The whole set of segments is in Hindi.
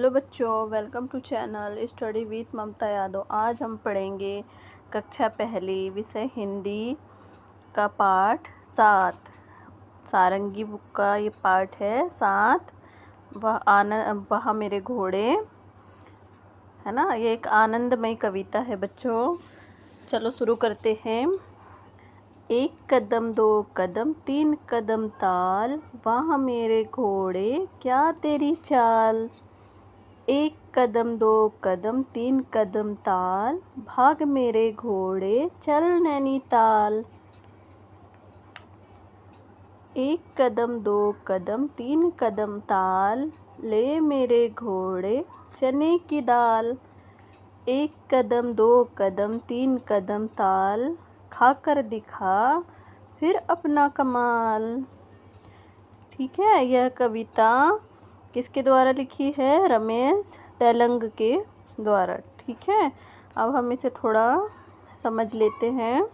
हेलो बच्चों, welcome to channel study with Mamta Yadav. आज हम पढ़ेंगे कक्षा पहली विषय हिंदी का पाठ 7। सारंगी बुक का ये पाठ है 7। वह मेरे घोड़े, है ना। ये एक आनंदमयी कविता है बच्चों। चलो शुरू करते हैं। एक कदम दो कदम तीन कदम ताल, वाह मेरे घोड़े क्या तेरी चाल। एक कदम दो कदम तीन कदम ताल, भाग मेरे घोड़े चल नैनीताल। एक कदम दो कदम तीन कदम ताल, ले मेरे घोड़े चने की दाल। एक कदम दो कदम तीन कदम ताल, खाकर दिखा फिर अपना कमाल। ठीक है, यह कविता किसके द्वारा लिखी है? रमेश तेलंग के द्वारा। ठीक है, अब हम इसे थोड़ा समझ लेते हैं।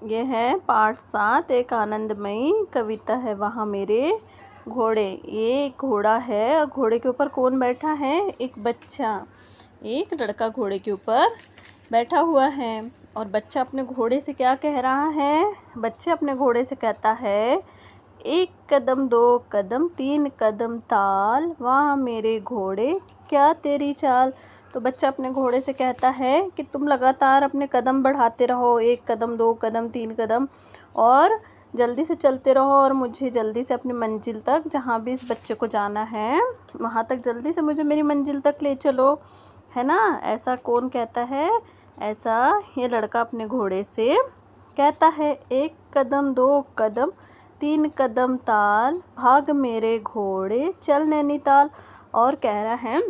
यह है पाठ 7, एक आनंदमयी कविता है। वहाँ मेरे घोड़े, ये एक घोड़ा है और घोड़े के ऊपर कौन बैठा है? एक बच्चा, एक लड़का घोड़े के ऊपर बैठा हुआ है। और बच्चा अपने घोड़े से क्या कह रहा है? बच्चा अपने घोड़े से कहता है, एक कदम दो कदम तीन कदम ताल, वाह मेरे घोड़े क्या तेरी चाल। तो बच्चा अपने घोड़े से कहता है कि तुम लगातार अपने कदम बढ़ाते रहो, एक कदम दो कदम तीन कदम, और जल्दी से चलते रहो और मुझे जल्दी से अपनी मंजिल तक, जहाँ भी इस बच्चे को जाना है वहाँ तक जल्दी से मुझे मेरी मंजिल तक ले चलो, है ना। ऐसा कौन कहता है? ऐसा ये लड़का अपने घोड़े से कहता है। एक कदम दो कदम तीन कदम ताल, भाग मेरे घोड़े चल नैनीताल। और कह रहा है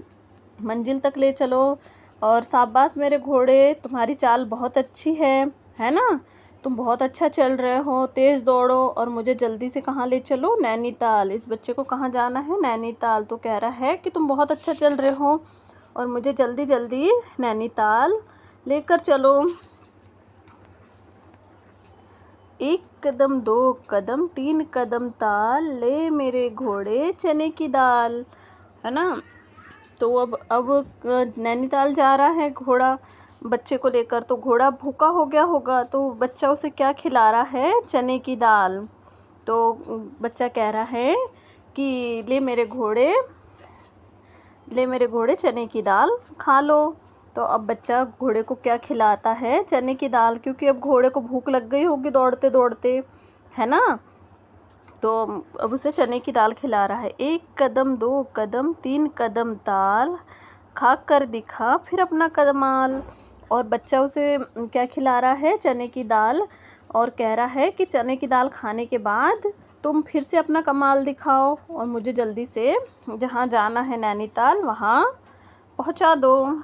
मंजिल तक ले चलो, और शाबाश मेरे घोड़े, तुम्हारी चाल बहुत अच्छी है ना। तुम बहुत अच्छा चल रहे हो, तेज़ दौड़ो और मुझे जल्दी से कहाँ ले चलो? नैनीताल। इस बच्चे को कहाँ जाना है? नैनीताल। तो कह रहा है कि तुम बहुत अच्छा चल रहे हो और मुझे जल्दी जल्दी नैनीताल लेकर चलो। एक कदम दो कदम तीन कदम ताल, ले मेरे घोड़े चने की दाल, है ना। तो अब नैनीताल जा रहा है घोड़ा बच्चे को लेकर। तो घोड़ा भूखा हो गया होगा, तो बच्चा उसे क्या खिला रहा है? चने की दाल। तो बच्चा कह रहा है कि ले मेरे घोड़े चने की दाल खा लो। तो अब बच्चा घोड़े को क्या खिलाता है? चने की दाल, क्योंकि अब घोड़े को भूख लग गई होगी दौड़ते दौड़ते, है ना। तो अब उसे चने की दाल खिला रहा है। एक कदम दो कदम तीन कदम ताल, खा कर दिखा फिर अपना कमाल। और बच्चा उसे क्या खिला रहा है? चने की दाल। और कह रहा है कि चने की दाल खाने के बाद तुम फिर से अपना कमाल दिखाओ और मुझे जल्दी से जहाँ जाना है नैनीताल वहाँ पहुँचा दो।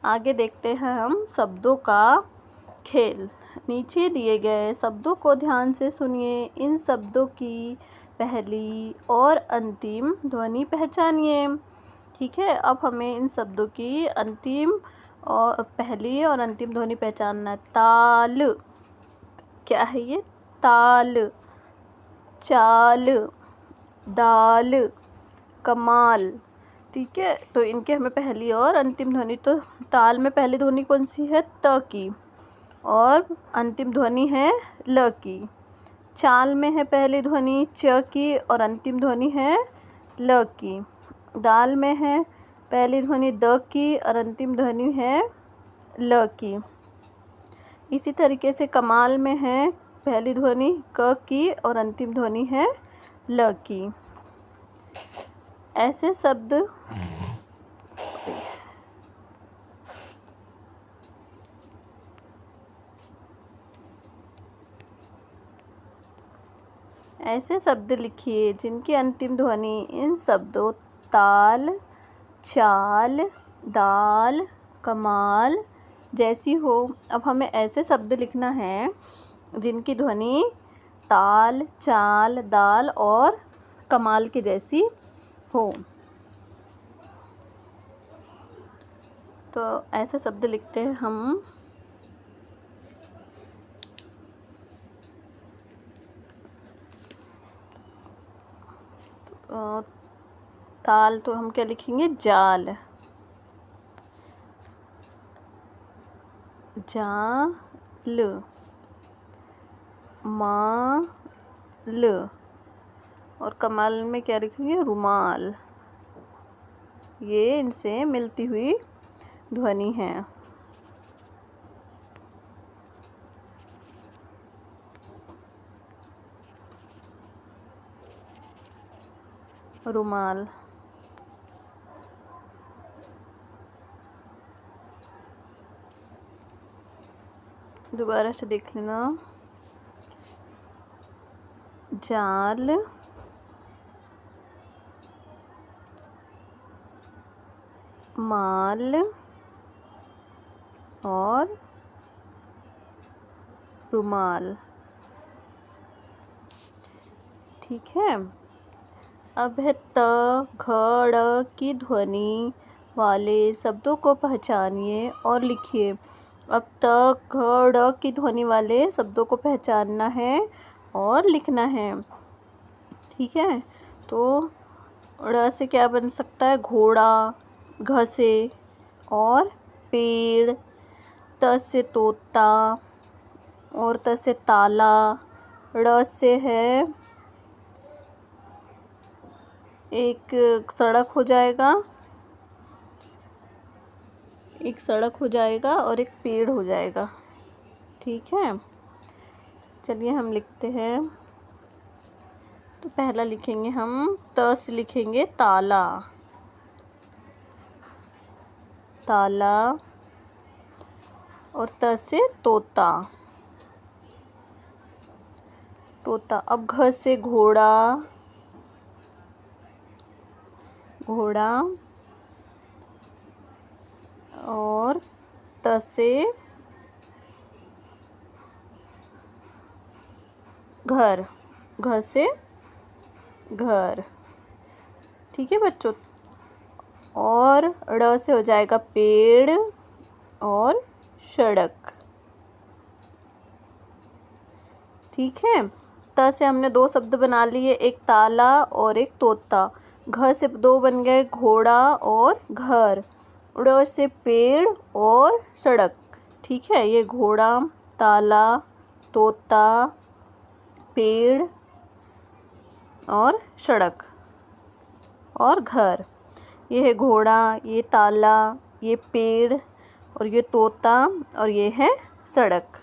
आगे देखते हैं हम शब्दों का खेल। नीचे दिए गए शब्दों को ध्यान से सुनिए। इन शब्दों की पहली और अंतिम ध्वनि पहचानिए। ठीक है, अब हमें इन शब्दों की अंतिम और पहली और अंतिम ध्वनि पहचानना है। ताल, क्या है ये? ताल। चाल, दाल, कमाल। ठीक है, तो इनके हमें पहली और अंतिम ध्वनि, तो ताल में पहली ध्वनि कौन सी है? त की, और अंतिम ध्वनि है ल की। चाल में है पहली ध्वनि च की और अंतिम ध्वनि है ल की। दाल में है पहली ध्वनि द की और अंतिम ध्वनि है ल की। इसी तरीके से कमाल में है पहली ध्वनि क की और अंतिम ध्वनि है ल की। ऐसे शब्द लिखिए जिनकी अंतिम ध्वनि इन शब्दों ताल, चाल, दाल, कमाल जैसी हो। अब हमें ऐसे शब्द लिखना है जिनकी ध्वनि ताल, चाल, दाल और कमाल की जैसी हो। तो ऐसे शब्द लिखते हैं हम। ताल तो हम क्या लिखेंगे, जाल। जाल। माल। और कमाल में क्या लिखेंगे, रुमाल। ये इनसे मिलती हुई ध्वनि है। रुमाल। दोबारा से देख लेना। जाल, माल और रुमाल। ठीक है। अब है त, घ, ड़ की ध्वनि वाले शब्दों को पहचानिए और लिखिए। अब त, घ, ड़ की ध्वनि वाले शब्दों को पहचानना है और लिखना है। ठीक है। तो ड़ से क्या बन सकता है, घोड़ा। घ से और पेड़। त से तोता और त से ताला। ड़ से है एक सड़क हो जाएगा, एक सड़क हो जाएगा और एक पेड़ हो जाएगा। ठीक है। चलिए हम लिखते हैं। तो पहला लिखेंगे हम, त से लिखेंगे ताला। ताला। और त से तोता। तोता। अब घ से घोड़ा। घोड़ा। और त से घर। घ से घर। ठीक है बच्चों। और ड़ से हो जाएगा पेड़ और सड़क। ठीक है। त से हमने दो शब्द बना लिए, एक ताला और एक तोता। घ से दो बन गए, घोड़ा और घर। ड़ से पेड़ और सड़क। ठीक है। ये घोड़ा, ताला, तोता, पेड़ और सड़क और घर। ये है घोड़ा, ये ताला, ये पेड़ और ये तोता और ये है सड़क।